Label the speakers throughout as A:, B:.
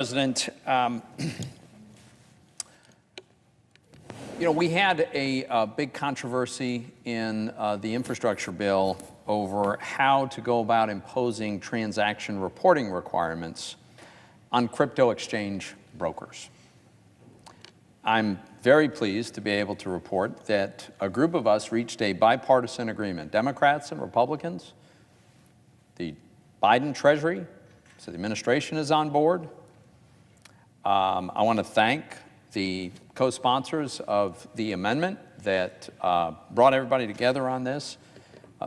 A: President, we had a big controversy in the infrastructure bill over how to go about imposing transaction reporting requirements on crypto exchange brokers. I'm very pleased to be able to report that a group of us reached a bipartisan agreement, Democrats and Republicans, the Biden Treasury, so the administration is on board. I want to thank the co-sponsors of the amendment that brought everybody together on this,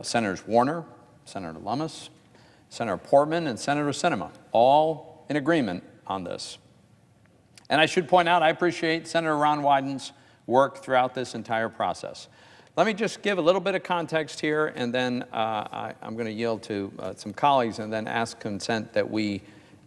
A: Senators Warner, Senator Lummis, Senator Portman, and Senator Sinema, all in agreement on this. And I should point out, I appreciate Senator Ron Wyden's work throughout this entire process. Let me just give a little bit of context here, and then I'm going to yield to some colleagues and then ask consent that we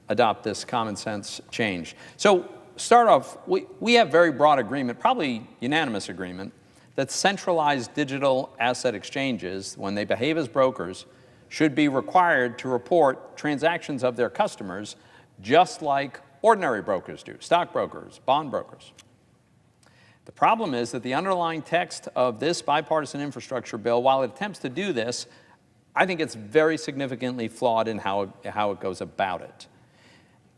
A: adopt this common sense change. So start off, we have very broad agreement, probably unanimous agreement, that centralized digital asset exchanges, when they behave as brokers, should be required to report transactions of their customers just like ordinary brokers do, stockbrokers, bond brokers. The problem is that the underlying text of this bipartisan infrastructure bill, while it attempts to do this, I think it's very significantly flawed in how it goes about it.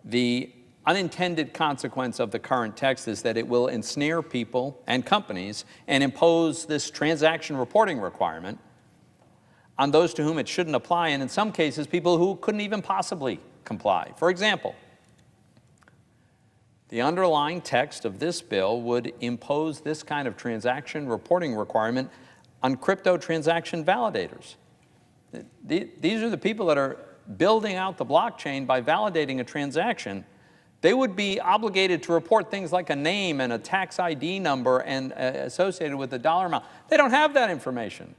A: The unintended consequence of the current text is that it will ensnare people and companies and impose this transaction reporting requirement on those to whom it shouldn't apply, and in some cases, people who couldn't even possibly comply. For example, the underlying text of this bill would impose this kind of transaction reporting requirement on crypto transaction validators. These are the people that are building out the blockchain by validating a transaction. They would be obligated to report things like a name and a tax ID number and associated with the dollar amount. They don't have that information.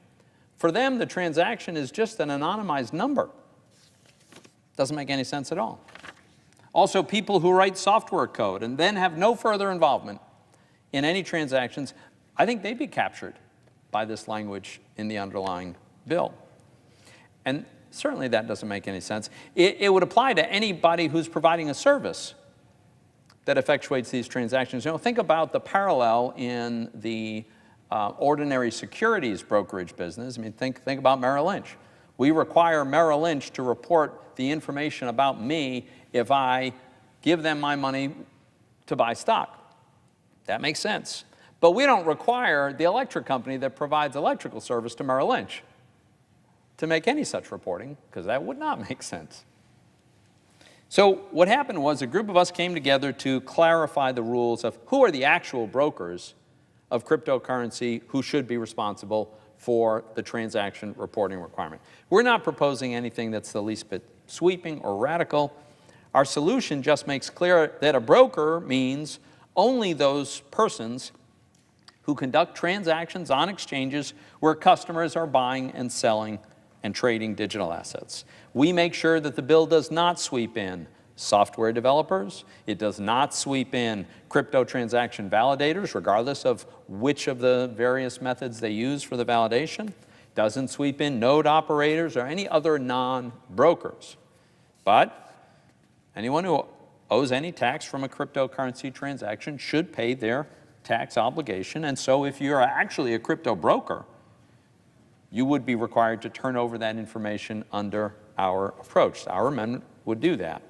A: For them, the transaction is just an anonymized number. Doesn't make any sense at all. Also, people who write software code and then have no further involvement in any transactions, I think they'd be captured by this language in the underlying bill. And certainly that doesn't make any sense. It would apply to anybody who's providing a service that effectuates these transactions. Think about the parallel in the ordinary securities brokerage business. I mean, think about Merrill Lynch. We require Merrill Lynch to report the information about me if I give them my money to buy stock. That makes sense. But we don't require the electric company that provides electrical service to Merrill Lynch to make any such reporting, because that would not make sense. So what happened was a group of us came together to clarify the rules of who are the actual brokers of cryptocurrency who should be responsible for the transaction reporting requirement. We're not proposing anything that's the least bit sweeping or radical. Our solution just makes clear that a broker means only those persons who conduct transactions on exchanges where customers are buying and selling and trading digital assets. We make sure that the bill does not sweep in software developers. It does not sweep in crypto transaction validators, regardless of which of the various methods they use for the validation. Doesn't sweep in node operators or any other non-brokers. But anyone who owes any tax from a cryptocurrency transaction should pay their tax obligation. And so if you're actually a crypto broker, you would be required to turn over that information under our approach. Our amendment would do that.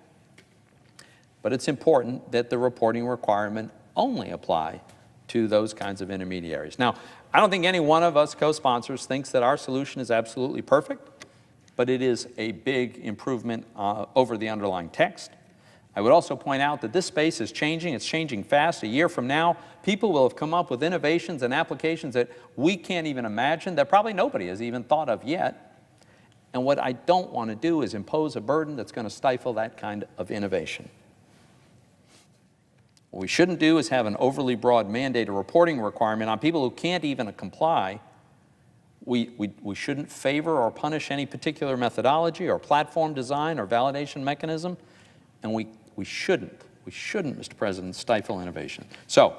A: But it's important that the reporting requirement only apply to those kinds of intermediaries. Now, I don't think any one of us co-sponsors thinks that our solution is absolutely perfect, but it is a big improvement over the underlying text. I would also point out that this space is changing. It's changing fast. A year from now, people will have come up with innovations and applications that we can't even imagine, that probably nobody has even thought of yet. And what I don't want to do is impose a burden that's going to stifle that kind of innovation. What we shouldn't do is have an overly broad mandate or reporting requirement on people who can't even comply. We shouldn't favor or punish any particular methodology or platform design or validation mechanism. And we shouldn't, Mr. President, stifle innovation. So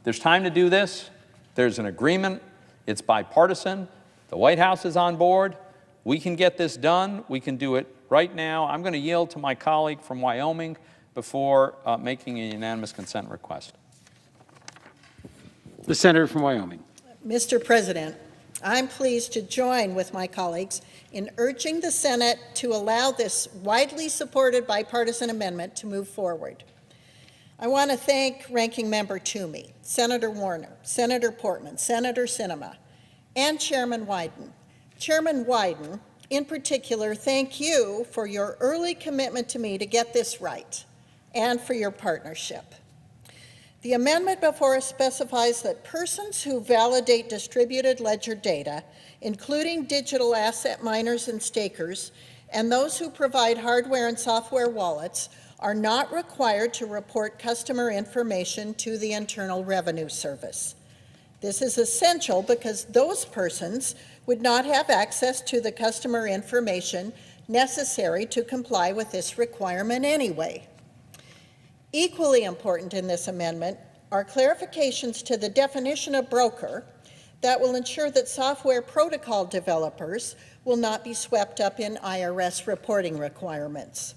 A: there's time to do this. There's an agreement. It's bipartisan. The White House is on board. We can get this done. We can do it right now. I'm going to yield to my colleague from Wyoming, before making a unanimous consent request.
B: The senator from Wyoming.
C: Mr. President, I'm pleased to join with my colleagues in urging the Senate to allow this widely supported bipartisan amendment to move forward. I want to thank Ranking Member Toomey, Senator Warner, Senator Portman, Senator Sinema, and Chairman Wyden. Chairman Wyden, in particular, thank you for your early commitment to me to get this right and for your partnership. The amendment before us specifies that persons who validate distributed ledger data, including digital asset miners and stakers, and those who provide hardware and software wallets, are not required to report customer information to the Internal Revenue Service. This is essential because those persons would not have access to the customer information necessary to comply with this requirement anyway. Equally important in this amendment are clarifications to the definition of broker that will ensure that software protocol developers will not be swept up in IRS reporting requirements.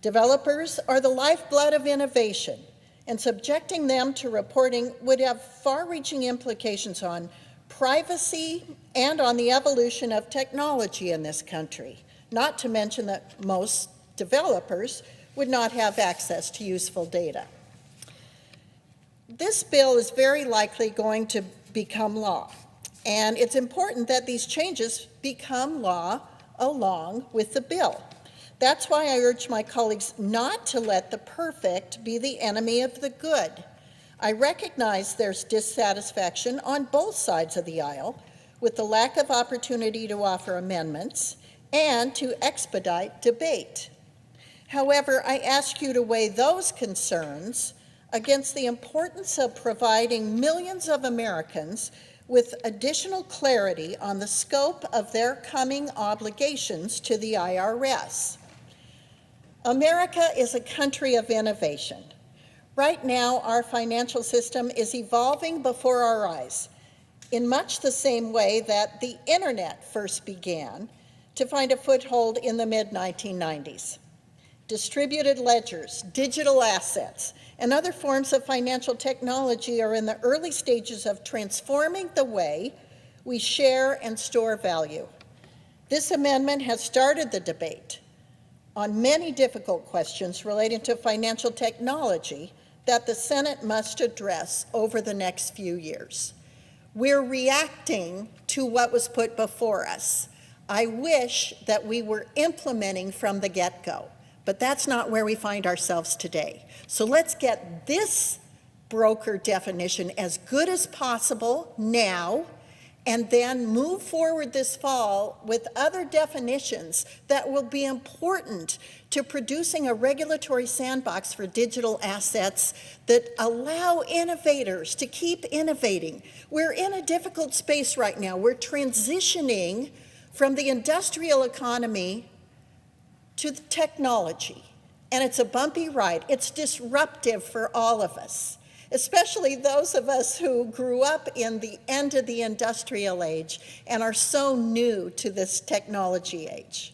C: Developers are the lifeblood of innovation, and subjecting them to reporting would have far-reaching implications on privacy and on the evolution of technology in this country, not to mention that most developers would not have access to useful data. This bill is very likely going to become law, and it's important that these changes become law along with the bill. That's why I urge my colleagues not to let the perfect be the enemy of the good. I recognize there's dissatisfaction on both sides of the aisle with the lack of opportunity to offer amendments and to expedite debate. However, I ask you to weigh those concerns against the importance of providing millions of Americans with additional clarity on the scope of their coming obligations to the IRS. America is a country of innovation. Right now, our financial system is evolving before our eyes in much the same way that the internet first began to find a foothold in the mid-1990s. Distributed ledgers, digital assets, and other forms of financial technology are in the early stages of transforming the way we share and store value. This amendment has started the debate on many difficult questions relating to financial technology that the Senate must address over the next few years. We're reacting to what was put before us. I wish that we were implementing from the get-go, but that's not where we find ourselves today. So let's get this broker definition as good as possible now, and then move forward this fall with other definitions that will be important to producing a regulatory sandbox for digital assets that allow innovators to keep innovating. We're in a difficult space right now. We're transitioning from the industrial economy to the technology, and it's a bumpy ride. It's disruptive for all of us, especially those of us who grew up in the end of the industrial age and are so new to this technology age.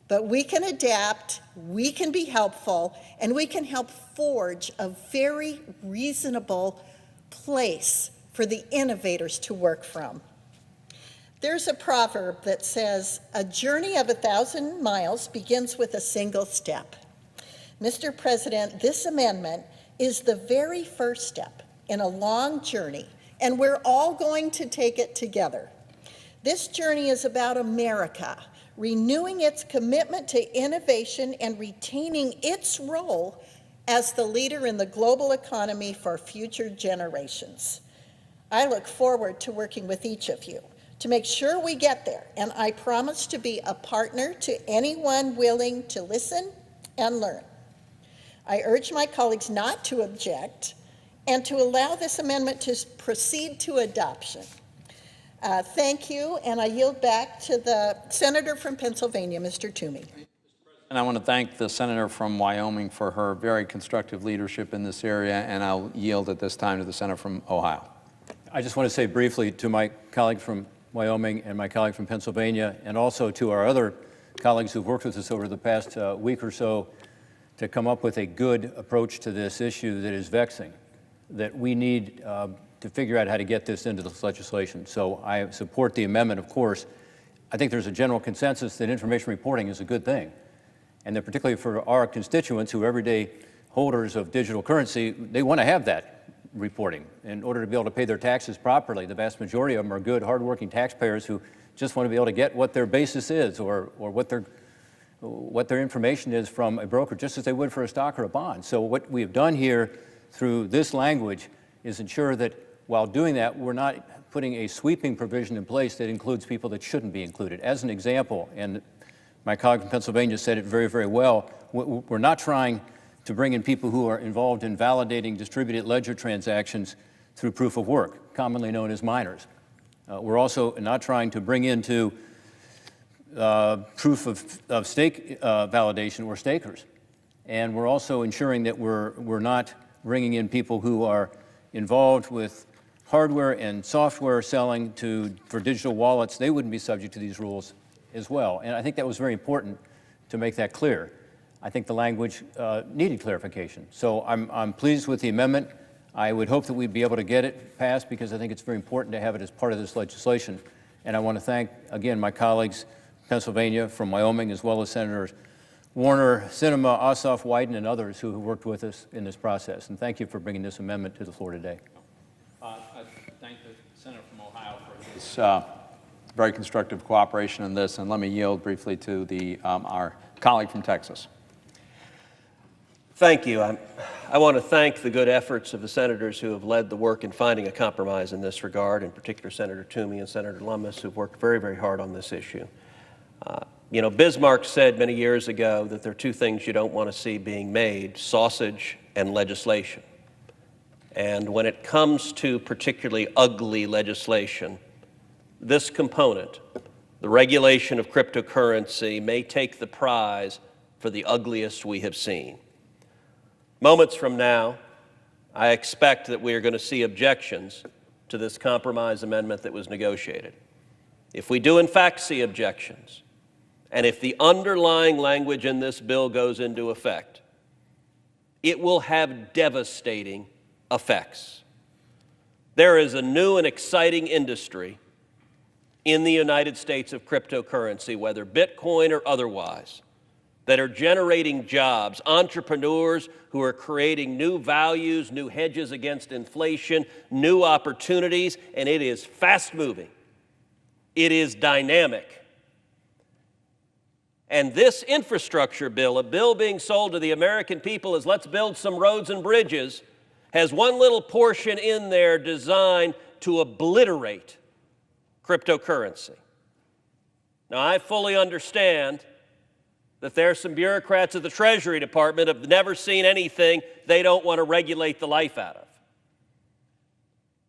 C: But we can adapt, we can be helpful, and we can help forge a very reasonable place for the innovators to work from. There's a proverb that says, "A journey of 1,000 miles begins with a single step." Mr. President, this amendment is the very first step in a long journey, and we're all going to take it together. This journey is about America renewing its commitment to innovation and retaining its role as the leader in the global economy for future generations. I look forward to working with each of you to make sure we get there, and I promise to be a partner to anyone willing to listen and learn. I urge my colleagues not to object and to allow this amendment to proceed to adoption. Thank you, and I yield back to the senator from Pennsylvania, Mr. Toomey.
A: And I want to thank the senator from Wyoming for her very constructive leadership in this area, and I'll yield at this time to the senator from Ohio.
D: I just want to say briefly to my colleague from Wyoming and my colleague from Pennsylvania, and also to our other colleagues who've worked with us over the past week or so, to come up with a good approach to this issue that is vexing, that we need to figure out how to get this into this legislation. So I support the amendment, of course. I think there's a general consensus that information reporting is a good thing, and that particularly for our constituents who are everyday holders of digital currency, they want to have that reporting in order to be able to pay their taxes properly. The vast majority of them are good, hardworking taxpayers who just want to be able to get what their basis is or what their information is from a broker, just as they would for a stock or a bond. So what we have done here through this language is ensure that while doing that, we're not putting a sweeping provision in place that includes people that shouldn't be included. As an example, and my colleague from Pennsylvania said it very, very well, we're not trying to bring in people who are involved in validating distributed ledger transactions through proof of work, commonly known as miners. We're also not trying to bring into proof of stake validation or stakers. And we're also ensuring that we're not bringing in people who are involved with hardware and software selling for digital wallets. They wouldn't be subject to these rules as well. And I think that was very important to make that clear. I think the language needed clarification. So I'm pleased with the amendment. I would hope that we'd be able to get it passed because I think it's very important to have it as part of this legislation. And I want to thank, again, my colleagues from Pennsylvania, from Wyoming, as well as Senators Warner, Sinema, Ossoff, Wyden, and others who have worked with us in this process. And thank you for bringing this amendment to the floor today.
A: I thank the Senator from Ohio for his very constructive cooperation in this. And let me yield briefly to our colleague from Texas.
B: Thank you. I want to thank the good efforts of the senators who have led the work in finding a compromise in this regard, in particular Senator Toomey and Senator Lummis, who've worked very, very hard on this issue. Bismarck said many years ago that there are two things you don't want to see being made: sausage and legislation. And when it comes to particularly ugly legislation, this component, the regulation of cryptocurrency, may take the prize for the ugliest we have seen. Moments from now, I expect that we are going to see objections to this compromise amendment that was negotiated. If we do in fact see objections, and if the underlying language in this bill goes into effect, it will have devastating effects. There is a new and exciting industry in the United States of cryptocurrency, whether Bitcoin or otherwise, that are generating jobs, entrepreneurs who are creating new values, new hedges against inflation, new opportunities, and it is fast-moving. It is dynamic. And this infrastructure bill, a bill being sold to the American people as let's build some roads and bridges, has one little portion in there designed to obliterate cryptocurrency. Now, I fully understand that there are some bureaucrats at the Treasury Department who have never seen anything they don't want to regulate the life out of.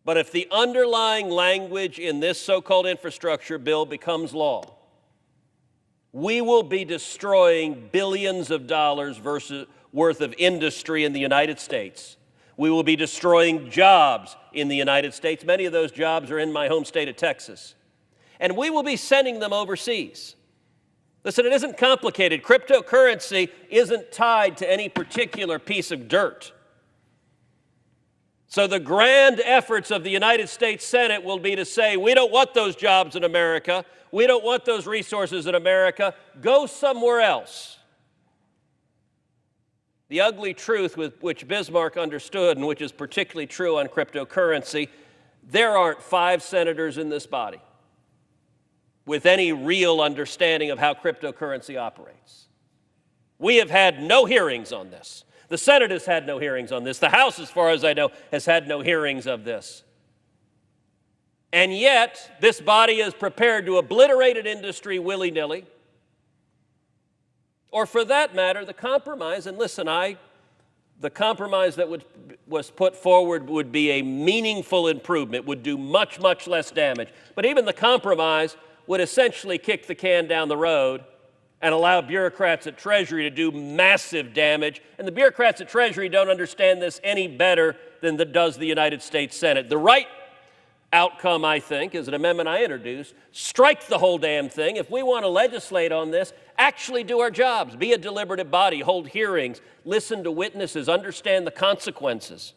B: But if the underlying language in this so-called infrastructure bill becomes law, we will be destroying billions of dollars worth of industry in the United States. We will be destroying jobs in the United States. Many of those jobs are in my home state of Texas. And we will be sending them overseas. Listen, it isn't complicated. Cryptocurrency isn't tied to any particular piece of dirt. So the grand efforts of the United States Senate will be to say, we don't want those jobs in America. We don't want those resources in America. Go somewhere else. The ugly truth with which Bismarck understood, and which is particularly true on cryptocurrency, there aren't 5 senators in this body with any real understanding of how cryptocurrency operates. We have had no hearings on this. The Senate has had no hearings on this. The House, as far as I know, has had no hearings of this. And yet, this body is prepared to obliterate an industry willy-nilly. Or for that matter, the compromise, and listen, the compromise that was put forward would be a meaningful improvement, would do much, much less damage. But even the compromise would essentially kick the can down the road and allow bureaucrats at Treasury to do massive damage. And the bureaucrats at Treasury don't understand this any better than does the United States Senate. The right outcome, I think, is an amendment I introduced. Strike the whole damn thing. If we want to legislate on this, actually do our jobs. Be a deliberative body, hold hearings, listen to witnesses, understand the consequences,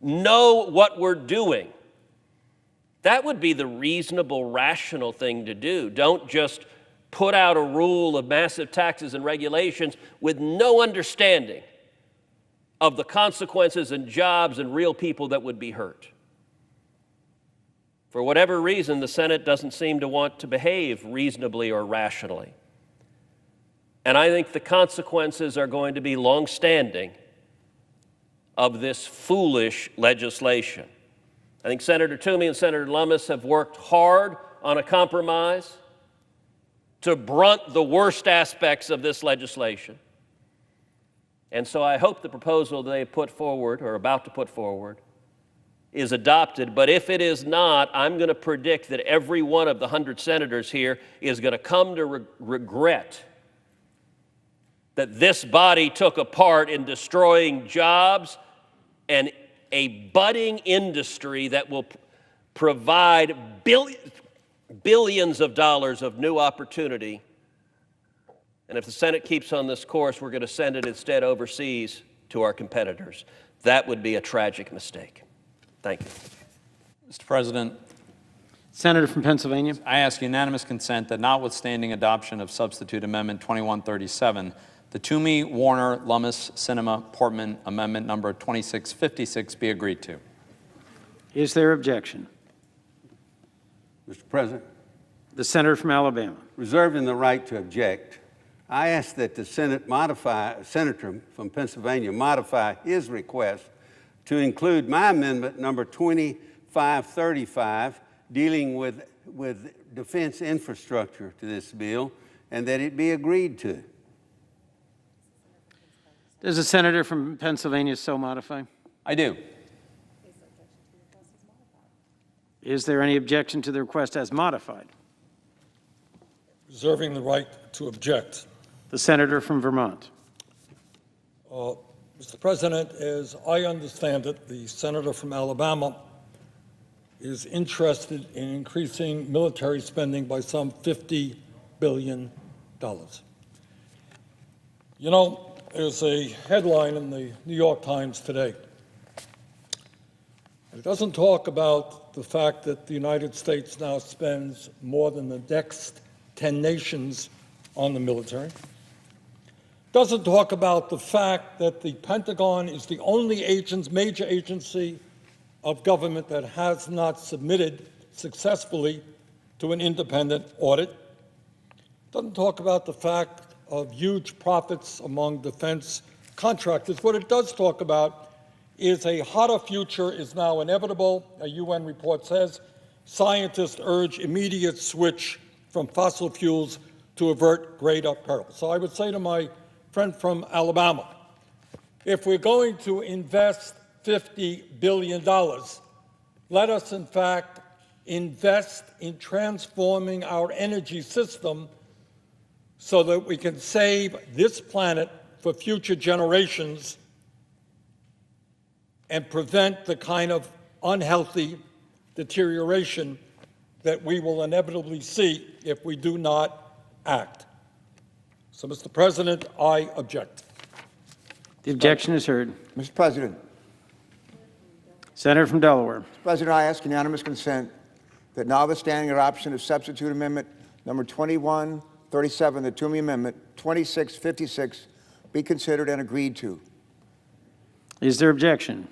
B: know what we're doing. That would be the reasonable, rational thing to do. Don't just put out a rule of massive taxes and regulations with no understanding of the consequences and jobs and real people that would be hurt. For whatever reason, the Senate doesn't seem to want to behave reasonably or rationally. And I think the consequences are going to be long-standing of this foolish legislation. I think Senator Toomey and Senator Lummis have worked hard on a compromise to brunt the worst aspects of this legislation. And so I hope the proposal they put forward, or about to put forward, is adopted. But if it is not, I'm going to predict that every one of the 100 senators here is going to come to regret that this body took a part in destroying jobs and a budding industry that will provide billions of dollars of new opportunity. And if the Senate keeps on this course, we're going to send it instead overseas to our competitors. That would be a tragic mistake. Thank you.
A: Mr. President,
E: Senator from Pennsylvania.
A: I ask unanimous consent that notwithstanding adoption of Substitute Amendment 2137, the Toomey, Warner, Lummis, Sinema, Portman Amendment number 2656 be agreed to.
E: Is there objection?
F: Mr. President,
E: The senator from Alabama.
F: reserving the right to object, I ask that the senator from Pennsylvania modify his request to include my amendment number 2535 dealing with defense infrastructure to this bill, and that it be agreed to.
E: Does the senator from Pennsylvania so modify?
A: I do.
E: Is there any objection to the request as modified?
G: Reserving the right to object.
E: The senator from Vermont.
G: Mr. President, as I understand it, the senator from Alabama is interested in increasing military spending by some $50 billion. You know, there's a headline in the New York Times today. It doesn't talk about the fact that the United States now spends more than the next 10 nations on the military. Doesn't talk about the fact that the Pentagon is the only major agency of government that has not submitted successfully to an independent audit. Doesn't talk about the fact of huge profits among defense contractors. What it does talk about is a hotter future is now inevitable. A UN report says scientists urge immediate switch from fossil fuels to avert greater peril. So I would say to my friend from Alabama, if we're going to invest $50 billion, let us in fact invest in transforming our energy system so that we can save this planet for future generations and prevent the kind of unhealthy deterioration that we will inevitably see if we do not act. So, Mr. President, I object.
E: The objection is heard.
H: Mr. President,
E: Senator from Delaware.
H: President, I ask unanimous consent that notwithstanding adoption of substitute amendment number 2137, the Toomey Amendment 2656 be considered and agreed to.
E: Is there objection?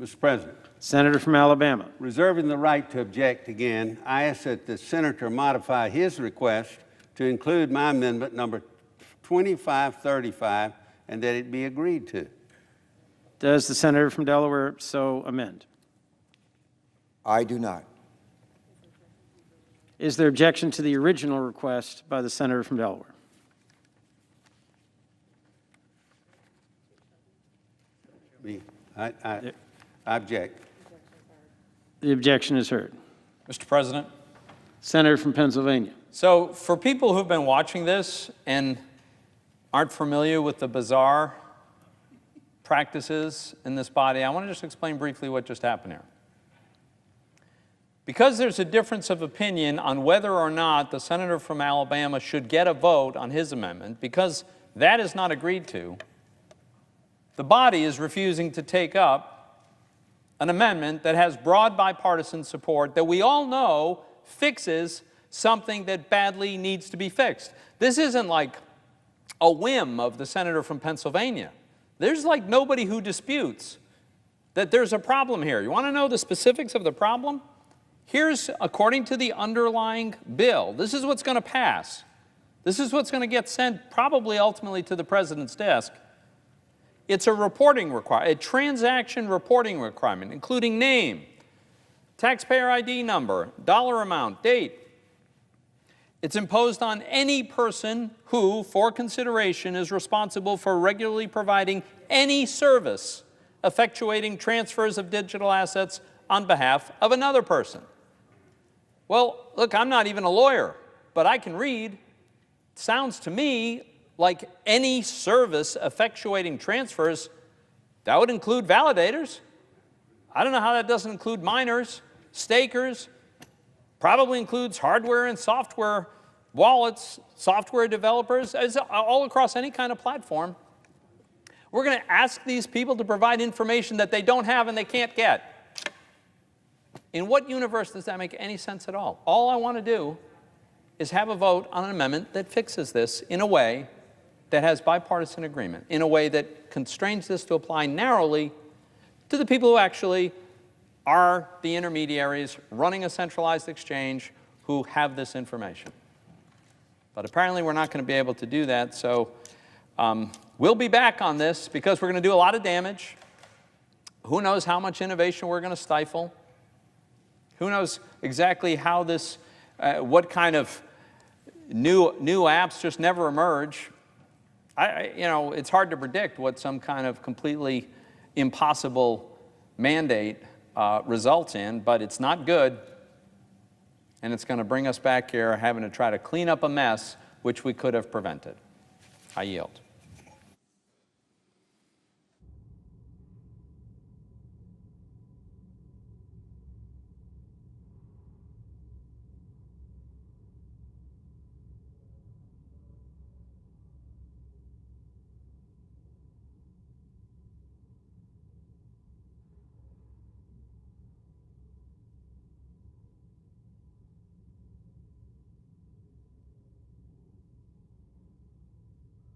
F: Mr. President,
E: Senator from Alabama.
F: reserving the right to object again, I ask that the senator modify his request to include my amendment number 2535 and that it be agreed to.
E: Does the senator from Delaware so amend?
H: I do not.
E: Is there objection to the original request by the senator from Delaware?
F: I object.
E: The objection is heard.
A: Mr. President,
E: Senator from Pennsylvania.
A: so for people who've been watching this and aren't familiar with the bizarre practices in this body, I want to just explain briefly what just happened here. Because there's a difference of opinion on whether or not the senator from Alabama should get a vote on his amendment, because that is not agreed to, the body is refusing to take up an amendment that has broad bipartisan support that we all know fixes something that badly needs to be fixed. This isn't like a whim of the senator from Pennsylvania. There's like nobody who disputes that there's a problem here. You want to know the specifics of the problem? Here's, according to the underlying bill, this is what's going to pass. This is what's going to get sent probably ultimately to the president's desk. It's a reporting requirement, a transaction reporting requirement, including name, taxpayer ID number, dollar amount, date. It's imposed on any person who, for consideration, is responsible for regularly providing any service effectuating transfers of digital assets on behalf of another person. Well, look, I'm not even a lawyer, but I can read. It sounds to me like any service effectuating transfers, that would include validators. I don't know how that doesn't include miners, stakers, probably includes hardware and software wallets, software developers, all across any kind of platform. We're going to ask these people to provide information that they don't have and they can't get. In what universe does that make any sense at all? All I want to do is have a vote on an amendment that fixes this in a way that has bipartisan agreement, in a way that constrains this to apply narrowly to the people who actually are the intermediaries running a centralized exchange who have this information. But apparently we're not going to be able to do that, so we'll be back on this because we're going to do a lot of damage. Who knows how much innovation we're going to stifle? Who knows exactly how this, what kind of new apps just never emerge? You know, it's hard to predict what some kind of completely impossible mandate results in, but it's not good, and it's going to bring us back here having to try to clean up a mess which we could have prevented. I yield.